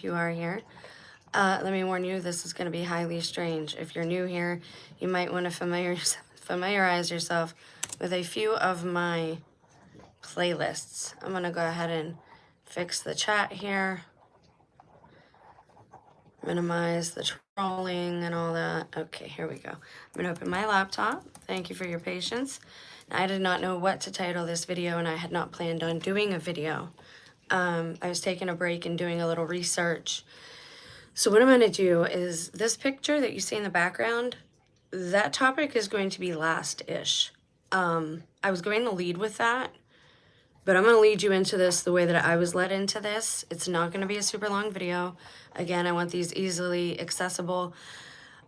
you are here. Let me warn you, this is going to be highly strange. If you're new here, you might want to familiarize yourself with a few of my playlists. I'm going to go ahead and fix the chat here, minimize the trolling and all that. Okay, here we go. I'm going to open my laptop. Thank you for your patience. I did not know what to title this video, and I had not planned on doing a video. I was taking a break and doing a little research. So what I'm going to do is this picture that you see in the background, that topic is going to be last-ish. I was going to lead with that, but I'm going to lead you into this the way that I was led into this. It's not going to be a super long video. Again, I want these easily accessible.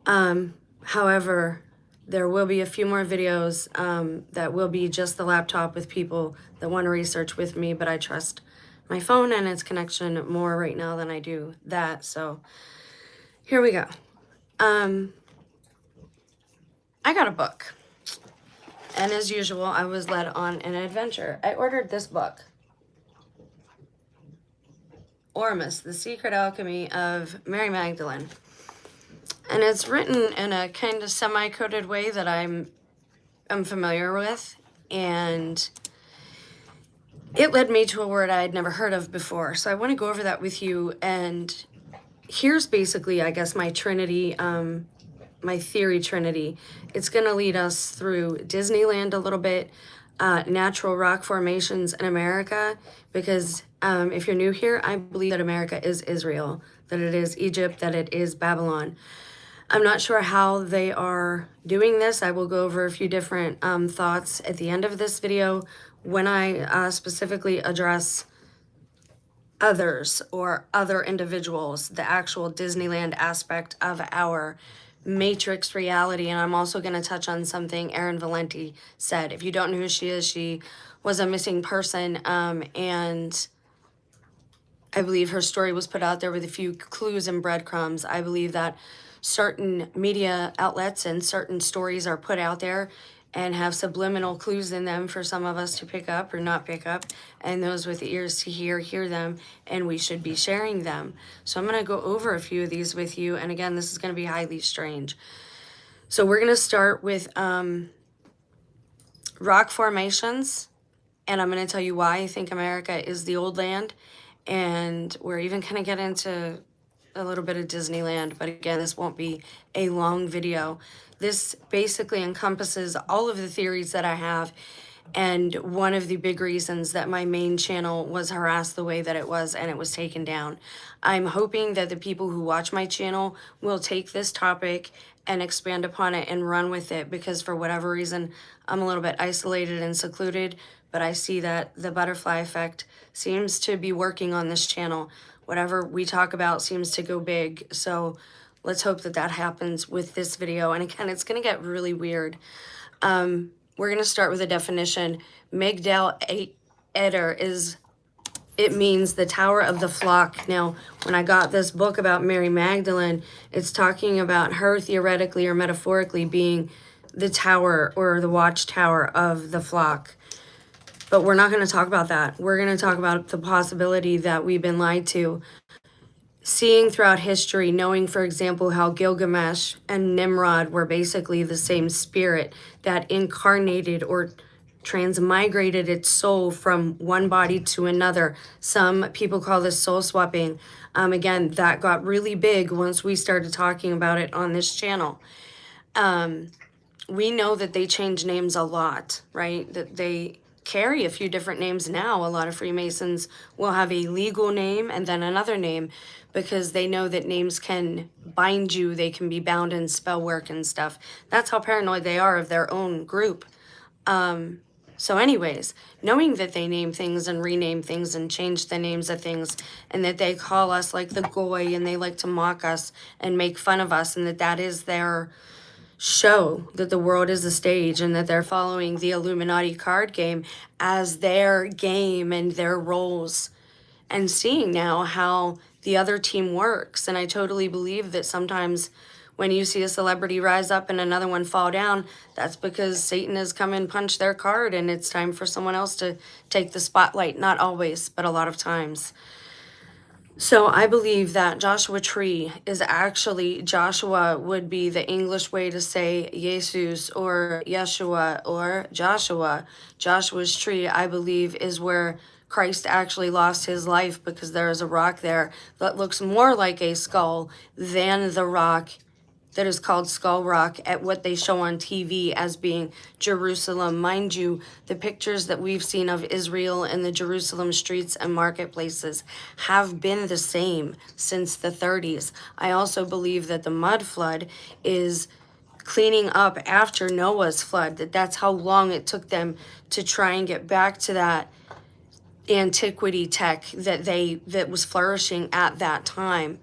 However, there will be a few more videos that will be just the laptop with people that want to research with me, but I trust my phone and its connection more right now than I do that. So here we go. I got a book. And as usual, I was led on an adventure. I ordered this book, Ormus, The Secret Alchemy of Mary Magdalene. And it's written in a kind of semi-coded way that I'm familiar with. And it led me to a word I had never heard of before. So I want to go over that with you. And here's basically, I guess, my Trinity, my theory Trinity. It's going to lead us through Disneyland a little bit, natural rock formations in America, because if you're new here, I believe that America is Israel, that it is Egypt, that it is Babylon. I'm not sure how they are doing this. I will go over a few different thoughts at the end of this video when I specifically address others or other individuals, the actual Disneyland aspect of our Matrix reality. And I'm also going to touch on something Erin Valenti said. If you don't know who she is, she was a missing person, and I believe her story was put out there with a few clues and breadcrumbs. I believe that certain media outlets and certain stories are put out there and have subliminal clues in them for some of us to pick up or not pick up, and those with ears to hear them, and we should be sharing them. So I'm going to go over a few of these with you, and again, this is going to be highly strange. So we're going to start with rock formations, and I'm going to tell you why I think America is the old land, and we're even going to get into a little bit of Disneyland, but again, this won't be a long video. This basically encompasses all of the theories that I have, and one of the big reasons that my main channel was harassed the way that it was and it was taken down. I'm hoping that the people who watch my channel will take this topic and expand upon it and run with it, because for whatever reason, I'm a little bit isolated and secluded, but I see that the butterfly effect seems to be working on this channel. Whatever we talk about seems to go big, so let's hope that that happens with this video. And again, it's going to get really weird. We're going to start with a definition. Migdal Eder it means the tower of the flock. Now, when I got this book about Mary Magdalene, it's talking about her theoretically or metaphorically being the tower or the watchtower of the flock. But we're not going to talk about that. We're going to talk about the possibility that we've been lied to. Seeing throughout history, knowing, for example, how Gilgamesh and Nimrod were basically the same spirit that incarnated or transmigrated its soul from one body to another. Some people call this soul swapping. Again, that got really big once we started talking about it on this channel. We know that they change names a lot, right? That they carry a few different names now. A lot of Freemasons will have a legal name and then another name, because they know that names can bind you. They can be bound in spell work and stuff. That's how paranoid they are of their own group. So anyways, knowing that they name things and rename things and change the names of things, and that they call us like the goy, and they like to mock us and make fun of us, and that is their show, that the world is a stage, and that they're following the Illuminati card game as their game and their roles, and seeing now how the other team works. And I totally believe that sometimes when you see a celebrity rise up and another one fall down, that's because Satan has come and punched their card, and it's time for someone else to take the spotlight. Not always, but a lot of times. So I believe that Joshua Tree is actually, Joshua would be the English way to say Jesus or Yeshua or Joshua. Joshua's tree, I believe, is where Christ actually lost his life, because there is a rock there that looks more like a skull than the rock that is called Skull Rock at what they show on TV as being Jerusalem. Mind you, the pictures that we've seen of Israel and the Jerusalem streets and marketplaces have been the same since the 30s. I also believe that the mud flood is cleaning up after Noah's flood, that's how long it took them to try and get back to that antiquity tech that was flourishing at that time.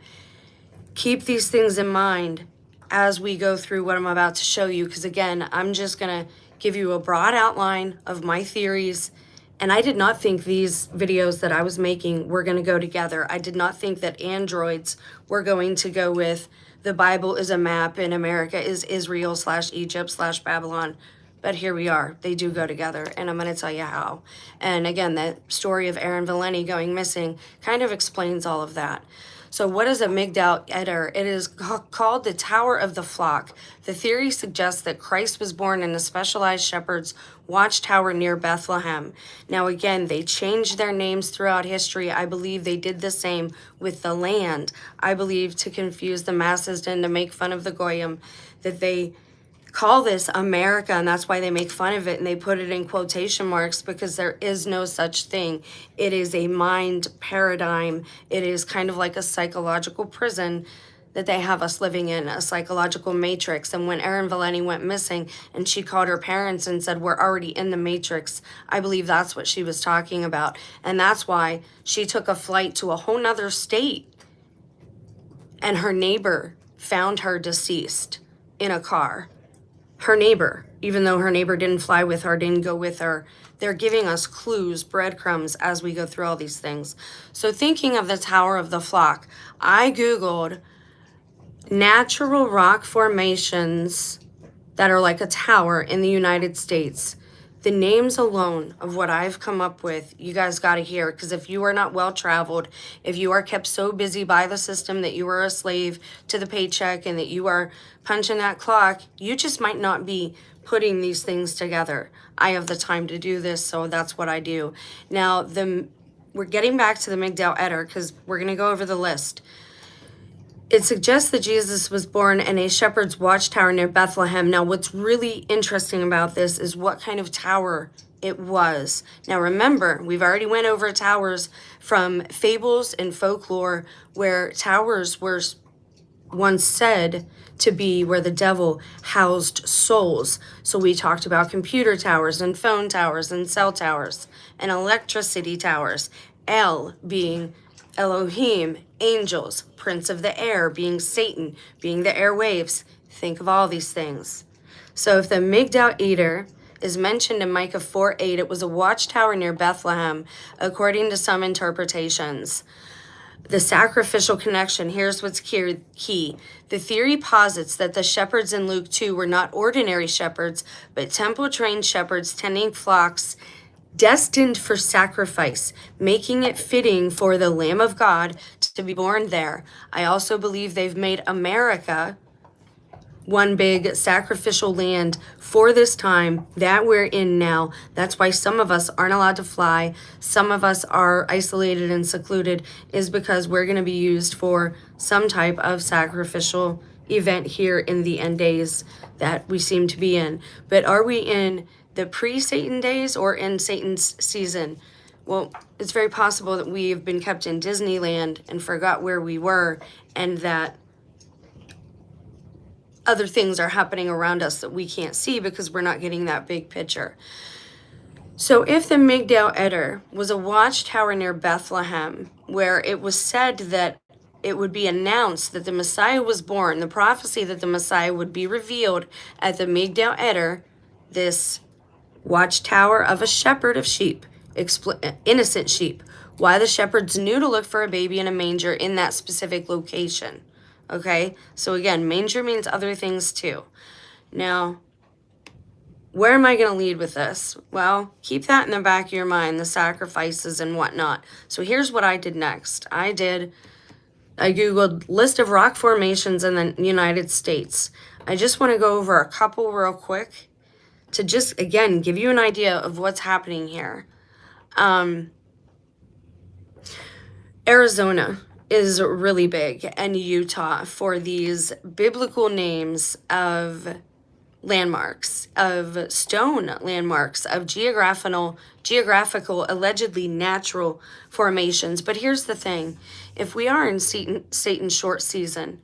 Keep these things in mind as we go through what I'm about to show you, because again, I'm just going to give you a broad outline of my theories. And I did not think these videos that I was making were going to go together. I did not think that androids were going to go with the Bible is a map and America is Israel / Egypt / Babylon. But here we are. They do go together, and I'm going to tell you how. And again, that story of Aaron Valeni going missing kind of explains all of that. So what is a Migdal Eder? It is called the Tower of the Flock. The theory suggests that Christ was born in a specialized shepherd's watchtower near Bethlehem. Now again, they changed their names throughout history. I believe they did the same with the land. I believe to confuse the masses and to make fun of the Goyim, that they call this America, and that's why they make fun of it and they put it in quotation marks, because there is no such thing. It is a mind paradigm. It is kind of like a psychological prison that they have us living in, a psychological matrix. And when Erin Valeni went missing and she called her parents and said, we're already in the matrix, I believe that's what she was talking about. And that's why she took a flight to a whole nother state, and her neighbor found her deceased in a car. Her neighbor, even though her neighbor didn't fly with her, didn't go with her. They're giving us clues, breadcrumbs as we go through all these things. So thinking of the Tower of the Flock, I Googled natural rock formations that are like a tower in the United States. The names alone of what I've come up with, you guys got to hear, because if you are not well-traveled, if you are kept so busy by the system that you are a slave to the paycheck and that you are punching that clock, you just might not be putting these things together. I have the time to do this, so that's what I do. Now, we're getting back to the Migdal Eder, because we're going to go over the list. It suggests that Jesus was born in a shepherd's watchtower near Bethlehem. Now, what's really interesting about this is what kind of tower it was. Now, remember, we've already went over towers from fables and folklore, where towers were once said to be where the devil housed souls. So we talked about computer towers and phone towers and cell towers and electricity towers. El being Elohim, angels, prince of the air being Satan, being the airwaves. Think of all these things. So if the Migdal Eder is mentioned in Micah 4:8, it was a watchtower near Bethlehem, according to some interpretations. The sacrificial connection, here's what's key. The theory posits that the shepherds in Luke 2 were not ordinary shepherds, but temple-trained shepherds tending flocks destined for sacrifice, making it fitting for the Lamb of God to be born there. I also believe they've made America one big sacrificial land for this time that we're in now. That's why some of us aren't allowed to fly. Some of us are isolated and secluded, is because we're going to be used for some type of sacrificial event here in the end days that we seem to be in. But are we in the pre-Satan days or in Satan's season? Well, it's very possible that we have been kept in Disneyland and forgot where we were, and that other things are happening around us that we can't see because we're not getting that big picture. So if the Migdal Eder was a watchtower near Bethlehem, where it was said that it would be announced that the Messiah was born, the prophecy that the Messiah would be revealed at the Migdal Eder, this watchtower of a shepherd of sheep, innocent sheep, why the shepherds knew to look for a baby in a manger in that specific location. Okay, so again, manger means other things too. Now, where am I going to lead with this? Well, keep that in the back of your mind, the sacrifices and whatnot. So here's what I did next. I did I Googled list of rock formations in the United States. I just want to go over a couple real quick to just, again, give you an idea of what's happening here. Arizona is really big, and Utah, for these biblical names of landmarks, of stone landmarks, of geographical, allegedly natural formations. But here's the thing. If we are in Satan's short season,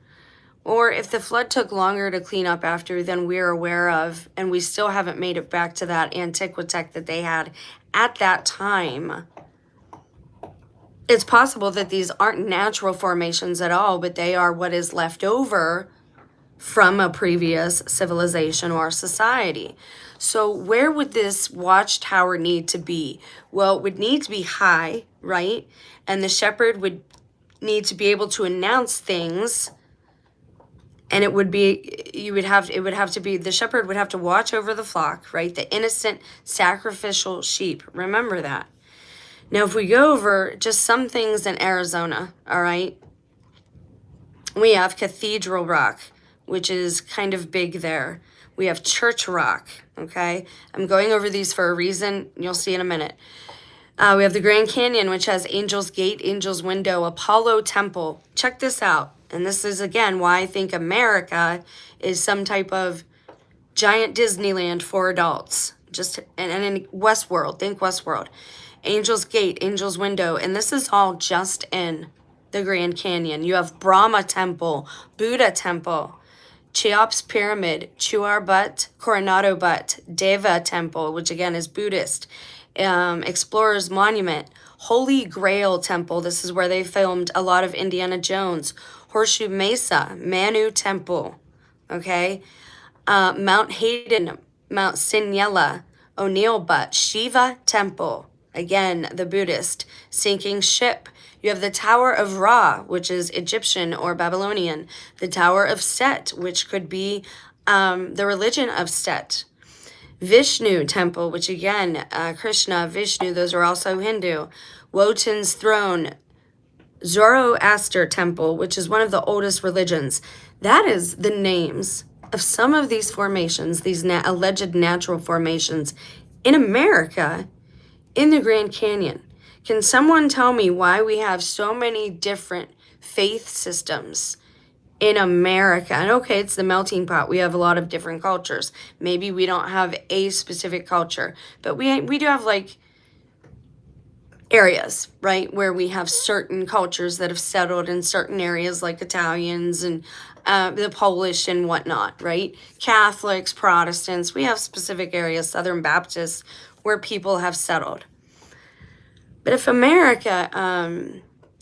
or if the flood took longer to clean up after than we're aware of, and we still haven't made it back to that antiquitech that they had at that time, it's possible that these aren't natural formations at all, but they are what is left over from a previous civilization or society. So where would this watchtower need to be? Well, it would need to be high, right? And the shepherd would need to be able to announce things. And it would have to be, the shepherd would have to watch over the flock, right? The innocent sacrificial sheep. Remember that. Now, if we go over just some things in Arizona, all right, we have Cathedral Rock, which is kind of big there. We have Church Rock, okay? I'm going over these for a reason. You'll see in a minute. We have the Grand Canyon, which has Angel's Gate, Angel's Window, Apollo Temple. Check this out. And this is, again, why I think America is some type of giant Disneyland for adults. And in Westworld, think Westworld. Angel's Gate, Angel's Window, and this is all just in the Grand Canyon. You have Brahma Temple, Buddha Temple, Cheops Pyramid, Chuar Butte, Coronado Butte, Deva Temple, which again is Buddhist, Explorer's Monument, Holy Grail Temple. This is where they filmed a lot of Indiana Jones. Horseshoe Mesa, Manu Temple, okay? Mount Hayden, Mount Sinyala, O'Neill Butte, Shiva Temple. Again, the Buddhist. Sinking Ship. You have the Tower of Ra, which is Egyptian or Babylonian. The Tower of Set, which could be the religion of Set. Vishnu Temple, which again, Krishna, Vishnu, those are also Hindu. Wotan's Throne. Zoroaster Temple, which is one of the oldest religions. That is the names of some of these formations, these alleged natural formations in America, in the Grand Canyon. Can someone tell me why we have so many different faith systems in America? And okay, it's the melting pot. We have a lot of different cultures. Maybe we don't have a specific culture, but we do have like areas, right, where we have certain cultures that have settled in certain areas, like Italians and the Polish and whatnot, right? Catholics, Protestants. We have specific areas, Southern Baptists, where people have settled. But if America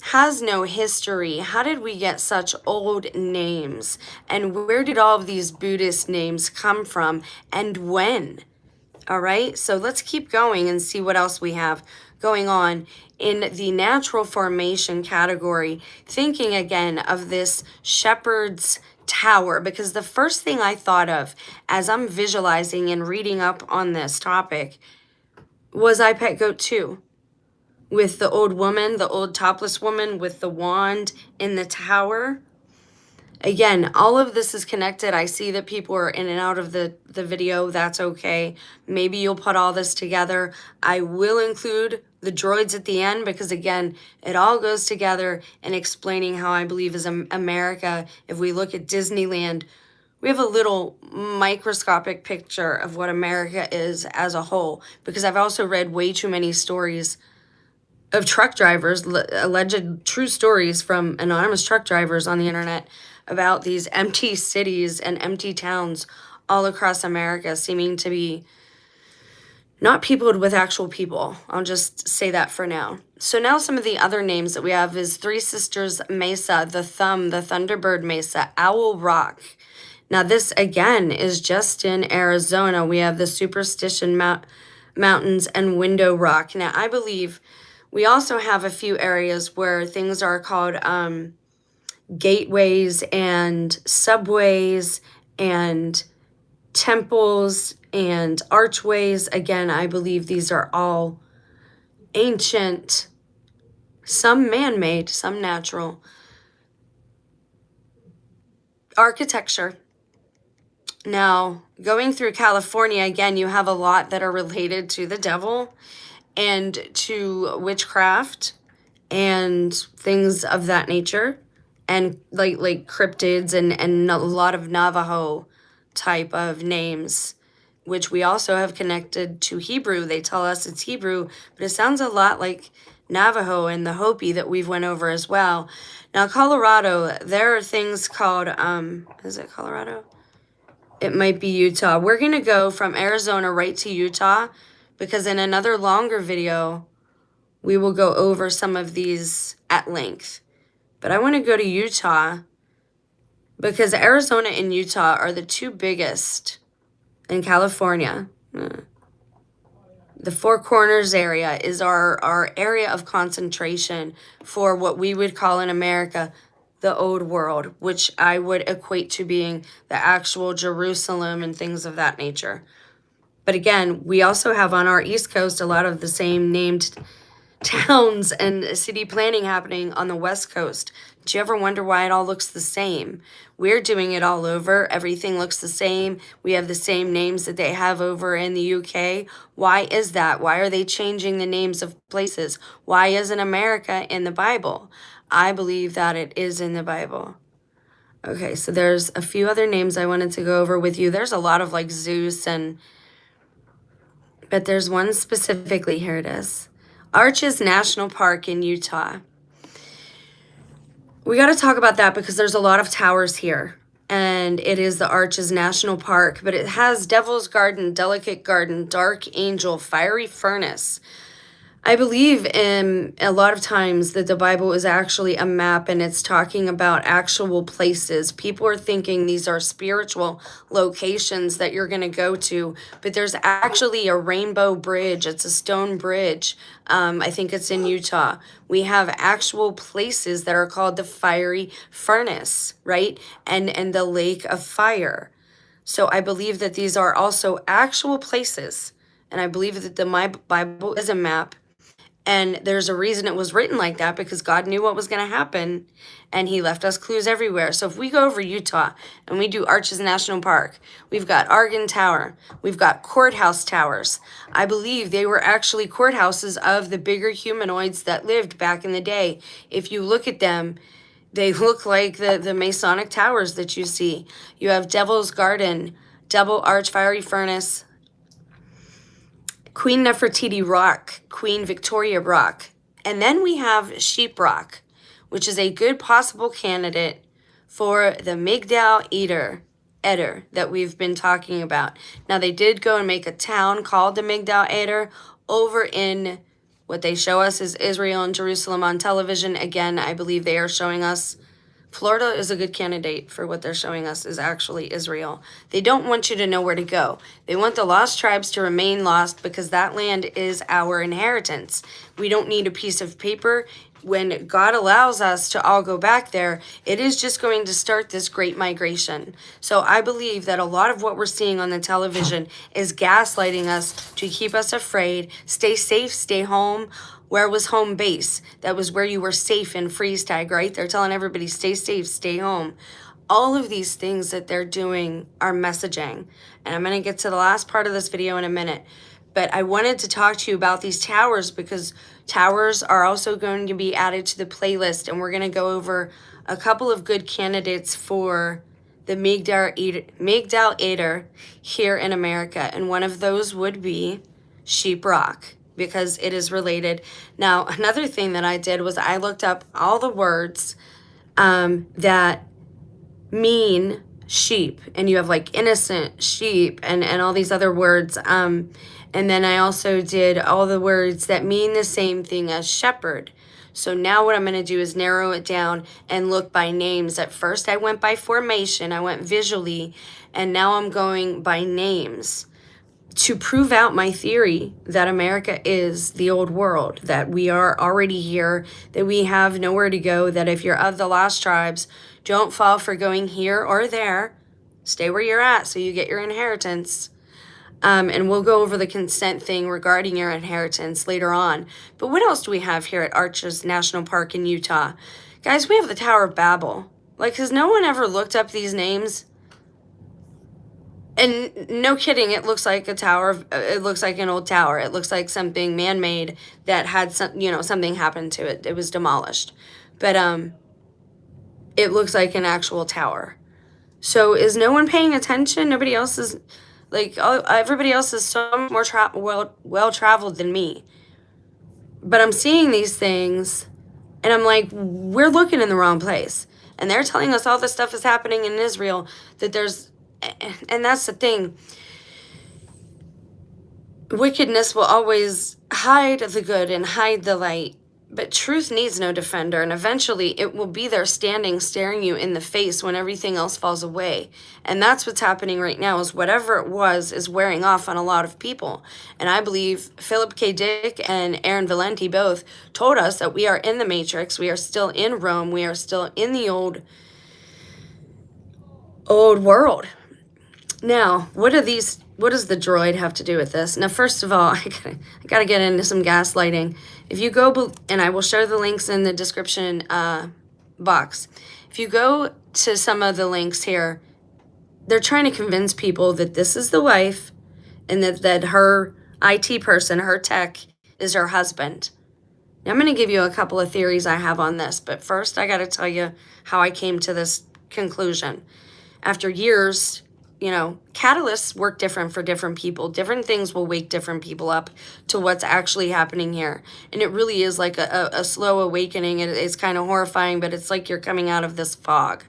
has no history, how did we get such old names? And where did all of these Buddhist names come from and when? All right, so let's keep going and see what else we have going on in the natural formation category, thinking again of this shepherd's tower, because the first thing I thought of as I'm visualizing and reading up on this topic was I Pet Goat 2, with the old woman, the old topless woman with the wand in the tower. Again, all of this is connected. I see that people are in and out of the video. That's okay. Maybe you'll put all this together. I will include the droids at the end because, again, it all goes together in explaining how I believe is America. If we look at Disneyland, we have a little microscopic picture of what America is as a whole, because I've also read way too many stories of truck drivers, alleged true stories from anonymous truck drivers on the internet about these empty cities and empty towns all across America seeming to be not peopled with actual people. I'll just say that for now. So now some of the other names that we have is Three Sisters Mesa, the Thumb, the Thunderbird Mesa, Owl Rock. Now this again is just in Arizona. We have the Superstition Mountains and Window Rock. Now I believe we also have a few areas where things are called gateways and subways and temples and archways. Again, I believe these are all ancient, some man-made, some natural, architecture. Now, going through California, again, you have a lot that are related to the devil and to witchcraft and things of that nature, and like cryptids and a lot of Navajo type of names, which we also have connected to Hebrew. They tell us it's Hebrew, but it sounds a lot like Navajo and the Hopi that we've went over as well. Now, Colorado, there are things called, is it Colorado? It might be Utah. We're going to go from Arizona right to Utah, because in another longer video, we will go over some of these at length. But I want to go to Utah because Arizona and Utah are the two biggest in California. The Four Corners area is our area of concentration for what we would call in America the old world, which I would equate to being the actual Jerusalem and things of that nature. But again, we also have on our East Coast a lot of the same named towns and city planning happening on the West Coast. Do you ever wonder why it all looks the same? We're doing it all over. Everything looks the same. We have the same names that they have over in the UK. Why is that? Why are they changing the names of places? Why isn't America in the Bible? I believe that it is in the Bible. Okay, so there's a few other names I wanted to go over with you. There's a lot of like Zeus but there's one specifically. Here it is. Arches National Park in Utah. We got to talk about that because there's a lot of towers here, and it is the Arches National Park, but it has Devil's Garden, Delicate Garden, Dark Angel, Fiery Furnace. I believe in a lot of times that the Bible is actually a map, and it's talking about actual places. People are thinking these are spiritual locations that you're going to go to, but there's actually a rainbow bridge. It's a stone bridge. I think it's in Utah. We have actual places that are called the Fiery Furnace, right? And the Lake of Fire. So I believe that these are also actual places, and I believe that my Bible is a map. And there's a reason it was written like that, because God knew what was going to happen, and he left us clues everywhere. So if we go over Utah and we do Arches National Park, we've got Argon Tower, we've got courthouse towers. I believe they were actually courthouses of the bigger humanoids that lived back in the day. If you look at them, they look like the Masonic towers that you see. You have Devil's Garden, Double Arch Fiery Furnace, Queen Nefertiti Rock, Queen Victoria Rock. And then we have Sheep Rock, which is a good possible candidate for the Migdal Eder that we've been talking about. Now, they did go and make a town called the Migdal Eder over in what they show us is Israel and Jerusalem on television. Again, I believe they are showing us Florida is a good candidate for what they're showing us is actually Israel. They don't want you to know where to go. They want the lost tribes to remain lost because that land is our inheritance. We don't need a piece of paper. When God allows us to all go back there, it is just going to start this great migration. So I believe that a lot of what we're seeing on the television is gaslighting us to keep us afraid. Stay safe, stay home. Where was home base? That was where you were safe in freeze tag, right? They're telling everybody, stay safe, stay home. All of these things that they're doing are messaging. And I'm going to get to the last part of this video in a minute. But I wanted to talk to you about these towers because towers are also going to be added to the playlist. And we're going to go over a couple of good candidates for the Migdal Eder here in America. And one of those would be Sheep Rock, because it is related. Now, another thing that I did was I looked up all the words that mean sheep, and you have like innocent sheep and all these other words. And then I also did all the words that mean the same thing as shepherd. So now what I'm going to do is narrow it down and look by names. At first I went by formation, I went visually, and now I'm going by names, to prove out my theory that America is the old world, that we are already here, that we have nowhere to go, that if you're of the lost tribes, don't fall for going here or there. Stay where you're at so you get your inheritance. And we'll go over the consent thing regarding your inheritance later on. But what else do we have here at Arches National Park in Utah? Guys, we have the Tower of Babel. Like, has no one ever looked up these names? And no kidding, it looks like a tower. It looks like an old tower. It looks like something man-made that had something happened to it. It was demolished. But it looks like an actual tower. So is no one paying attention? Nobody else is, like, everybody else is so much more well traveled than me. But I'm seeing these things, and I'm like, we're looking in the wrong place. And they're telling us all this stuff is happening in Israel, and that's the thing. Wickedness will always hide the good and hide the light. But truth needs no defender, and eventually it will be there standing, staring you in the face when everything else falls away. And that's what's happening right now, is whatever it was is wearing off on a lot of people. And I believe Philip K. Dick and Aaron Valenti both told us that we are in the Matrix, we are still in Rome, we are still in the old world. Now, what does the droid have to do with this? Now, first of all, I gotta get into some gaslighting. If you go, and I will share the links in the description box. If you go to some of the links here, they're trying to convince people that this is the wife and that her IT person, her tech, is her husband. Now, I'm going to give you a couple of theories I have on this, but first I got to tell you how I came to this conclusion. After years, catalysts work different for different people. Different things will wake different people up to what's actually happening here. And it really is like a slow awakening. It's kind of horrifying, but it's like you're coming out of this fog.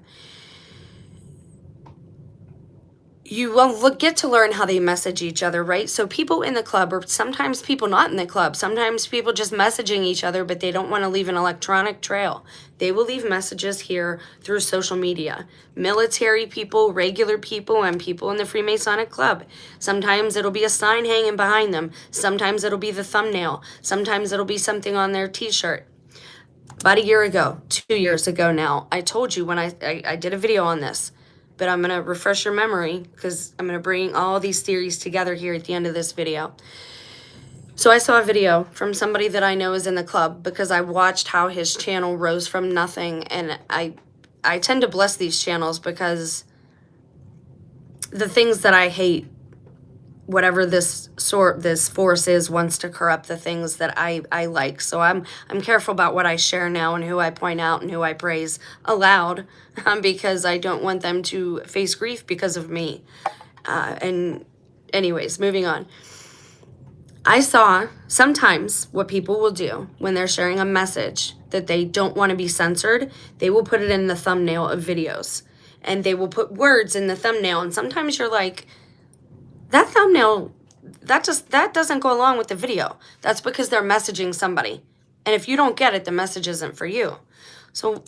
You will get to learn how they message each other, right? So people in the club, or sometimes people not in the club, sometimes people just messaging each other, but they don't want to leave an electronic trail. They will leave messages here through social media. Military people, regular people, and people in the Freemasonic club. Sometimes it'll be a sign hanging behind them. Sometimes it'll be the thumbnail. Sometimes it'll be something on their t-shirt. About a year ago, 2 years ago now, I told you when I did a video on this. But I'm going to refresh your memory because I'm going to bring all these theories together here at the end of this video. So I saw a video from somebody that I know is in the club because I watched how his channel rose from nothing. And I tend to bless these channels because the things that I hate, whatever this force is, wants to corrupt the things that I like. So I'm careful about what I share now and who I point out and who I praise aloud, because I don't want them to face grief because of me. And anyways, moving on. I saw sometimes what people will do when they're sharing a message that they don't want to be censored, they will put it in the thumbnail of videos. And they will put words in the thumbnail. And sometimes you're like, that thumbnail, that doesn't go along with the video. That's because they're messaging somebody. And if you don't get it, the message isn't for you. So,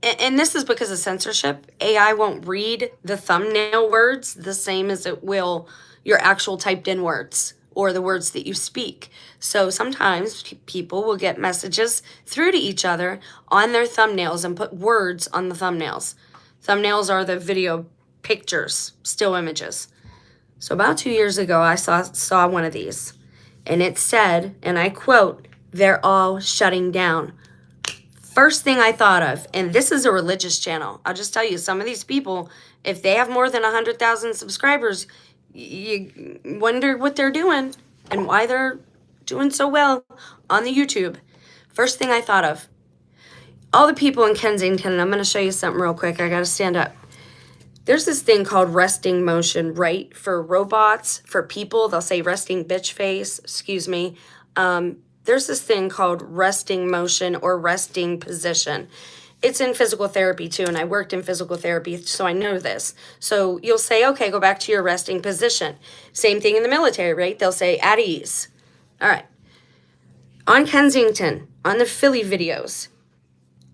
and this is because of censorship. AI won't read the thumbnail words the same as it will your actual typed in words or the words that you speak. So sometimes people will get messages through to each other on their thumbnails and put words on the thumbnails. Thumbnails are the video pictures, still images. So about 2 years ago, I saw one of these, and it said, and I quote, "They're all shutting down." First thing I thought of, and this is a religious channel. I'll just tell you, some of these people, if they have more than 100,000 subscribers, you wonder what they're doing and why they're doing so well on the YouTube. First thing I thought of, all the people in Kensington, and I'm going to show you something real quick. I got to stand up. There's this thing called resting motion, right? For robots, for people, they'll say resting bitch face, excuse me. There's this thing called resting motion or resting position. It's in physical therapy too, and I worked in physical therapy, so I know this. So you'll say, okay, go back to your resting position. Same thing in the military, right? They'll say at ease. All right. On Kensington, on the Philly videos,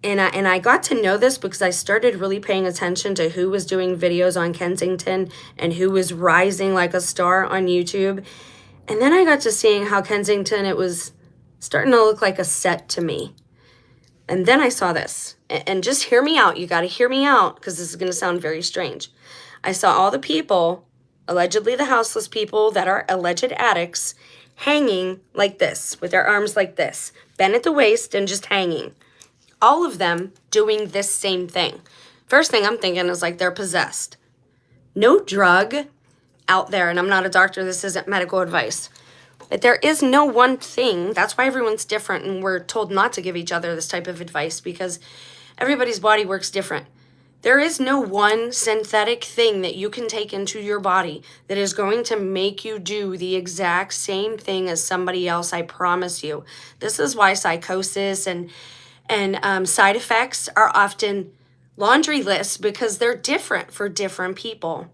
and I got to know this because I started really paying attention to who was doing videos on Kensington and who was rising like a star on YouTube. And then I got to seeing how Kensington, it was starting to look like a set to me. And then I saw this. And just hear me out. You got to hear me out because this is going to sound very strange. I saw all the people, allegedly the houseless people that are alleged addicts, hanging like this with their arms like this, bent at the waist and just hanging. All of them doing this same thing. First thing I'm thinking is like they're possessed. No drug out there, and I'm not a doctor, this isn't medical advice, but there is no one thing. That's why everyone's different, and we're told not to give each other this type of advice because everybody's body works different. There is no one synthetic thing that you can take into your body that is going to make you do the exact same thing as somebody else, I promise you. This is why psychosis and side effects are often laundry lists, because they're different for different people.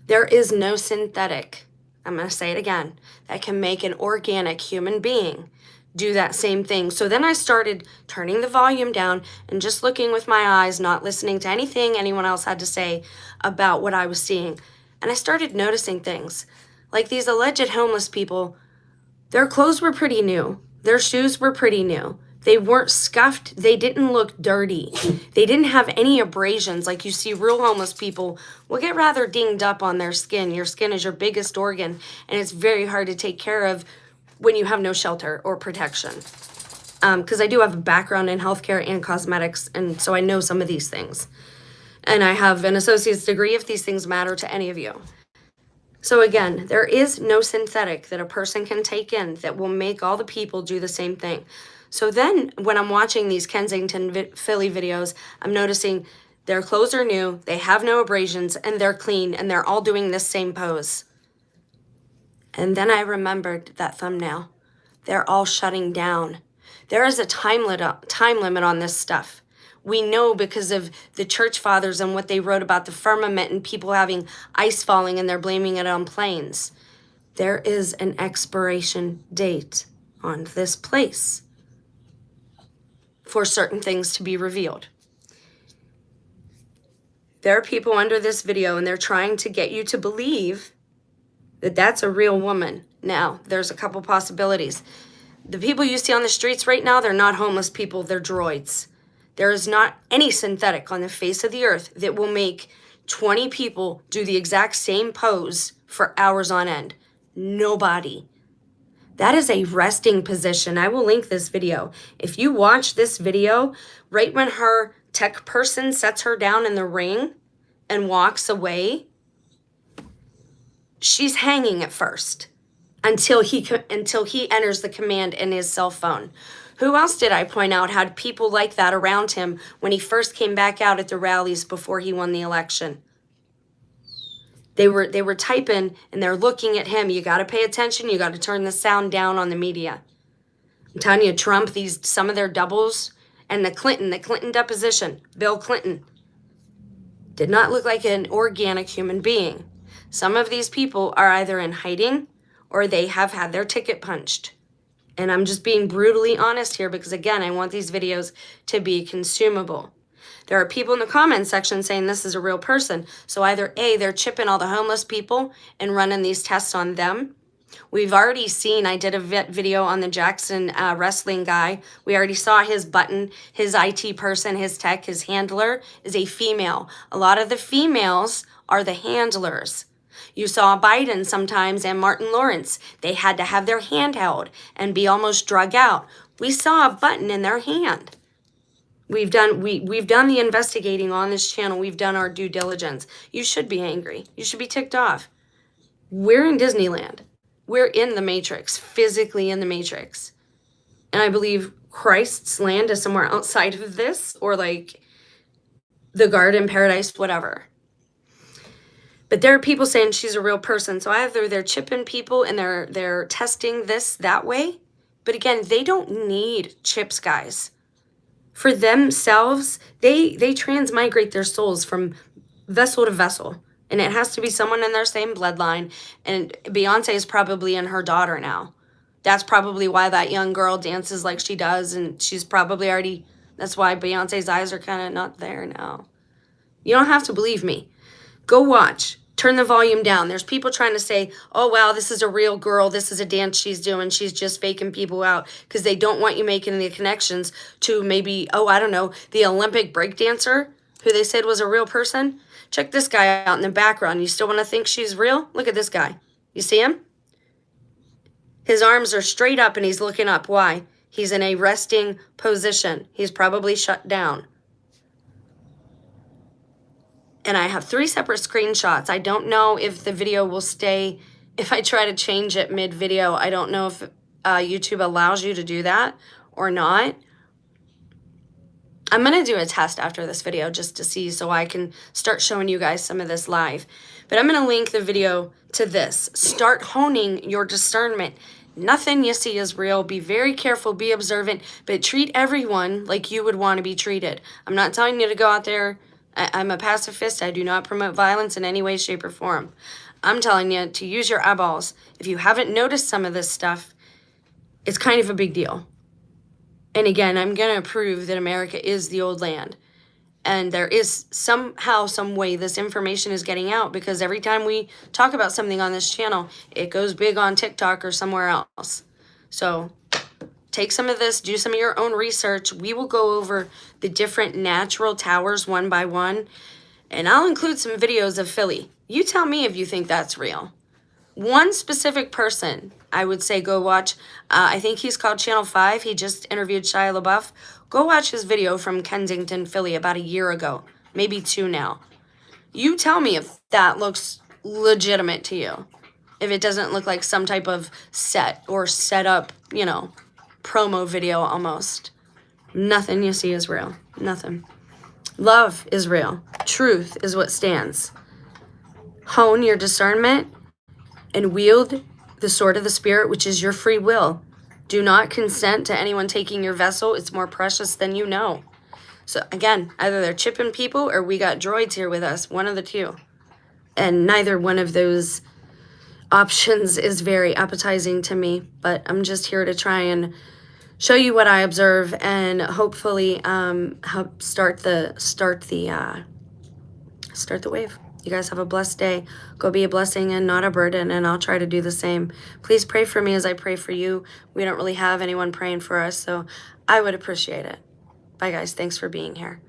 There is no synthetic, I'm going to say it again, that can make an organic human being do that same thing. So then I started turning the volume down and just looking with my eyes, not listening to anything anyone else had to say about what I was seeing. And I started noticing things. Like these alleged homeless people, their clothes were pretty new. Their shoes were pretty new. They weren't scuffed. They didn't look dirty. They didn't have any abrasions. Like you see real homeless people will get rather dinged up on their skin. Your skin is your biggest organ, and it's very hard to take care of when you have no shelter or protection. Because I do have a background in healthcare and cosmetics, and so I know some of these things. And I have an associate's degree if these things matter to any of you. So again, there is no synthetic that a person can take in that will make all the people do the same thing. So then when I'm watching these Kensington Philly videos, I'm noticing their clothes are new, they have no abrasions, and they're clean, and they're all doing this same pose. And then I remembered that thumbnail. They're all shutting down. There is a time limit on this stuff. We know because of the church fathers and what they wrote about the firmament and people having ice falling, and they're blaming it on planes. There is an expiration date on this place for certain things to be revealed. There are people under this video, and they're trying to get you to believe that that's a real woman. Now, there's a couple possibilities. The people you see on the streets right now, they're not homeless people, they're droids. There is not any synthetic on the face of the earth that will make 20 people do the exact same pose for hours on end. Nobody. That is a resting position. I will link this video. If you watch this video, right when her tech person sets her down in the ring and walks away, she's hanging at first until he enters the command in his cell phone. Who else did I point out had people like that around him when he first came back out at the rallies before he won the election? They were typing and they're looking at him. You got to pay attention. You got to turn the sound down on the media. I'm telling you, Trump, some of their doubles, and the Clinton deposition, Bill Clinton, did not look like an organic human being. Some of these people are either in hiding or they have had their ticket punched. And I'm just being brutally honest here because, again, I want these videos to be consumable. There are people in the comments section saying this is a real person. So either A, they're chipping all the homeless people and running these tests on them. We've already seen, I did a video on the Jackson wrestling guy. We already saw his button, his IT person, his tech, his handler is a female. A lot of the females are the handlers. You saw Biden sometimes and Martin Lawrence. They had to have their hand held and be almost drug out. We saw a button in their hand. We've done the investigating on this channel. We've done our due diligence. You should be angry. You should be ticked off. We're in Disneyland. We're in the Matrix, physically in the Matrix. And I believe Christ's land is somewhere outside of this, or like the garden, paradise, whatever. But there are people saying she's a real person. So either they're chipping people and they're testing this that way. But again, they don't need chips, guys. For themselves, they transmigrate their souls from vessel to vessel. And it has to be someone in their same bloodline. And Beyonce is probably in her daughter now. That's probably why that young girl dances like she does. And she's probably already, that's why Beyonce's eyes are kind of not there now. You don't have to believe me. Go watch. Turn the volume down. There's people trying to say, oh, wow, this is a real girl. This is a dance she's doing. She's just faking people out because they don't want you making the connections to maybe, oh, I don't know, the Olympic breakdancer who they said was a real person. Check this guy out in the background. You still want to think she's real? Look at this guy. You see him? His arms are straight up and he's looking up. Why? He's in a resting position. He's probably shut down. And I have 3 separate screenshots. I don't know if the video will stay, if I try to change it mid-video. I don't know if YouTube allows you to do that or not. I'm going to do a test after this video just to see, so I can start showing you guys some of this live. But I'm going to link the video to this. Start honing your discernment. Nothing you see is real. Be very careful, be observant, but treat everyone like you would want to be treated. I'm not telling you to go out there. I'm a pacifist. I do not promote violence in any way, shape, or form. I'm telling you to use your eyeballs. If you haven't noticed some of this stuff, it's kind of a big deal. And again, I'm going to prove that America is the old land. And there is somehow, some way this information is getting out, because every time we talk about something on this channel, it goes big on TikTok or somewhere else. So take some of this, do some of your own research. We will go over the different natural towers one by one. And I'll include some videos of Philly. You tell me if you think that's real. One specific person, I would say go watch. I think he's called Channel 5. He just interviewed Shia LaBeouf. Go watch his video from Kensington, Philly, about a year ago. Maybe 2 now. You tell me if that looks legitimate to you. If it doesn't look like some type of set or set up, you know, promo video almost. Nothing you see is real. Nothing. Love is real. Truth is what stands. Hone your discernment and wield the sword of the Spirit, which is your free will. Do not consent to anyone taking your vessel. It's more precious than you know. So again, either they're chipping people or we got droids here with us. One of the two. And neither one of those options is very appetizing to me. But I'm just here to try and show you what I observe and hopefully help start the wave. You guys have a blessed day. Go be a blessing and not a burden, and I'll try to do the same. Please pray for me as I pray for you. We don't really have anyone praying for us, so I would appreciate it. Bye, guys. Thanks for being here.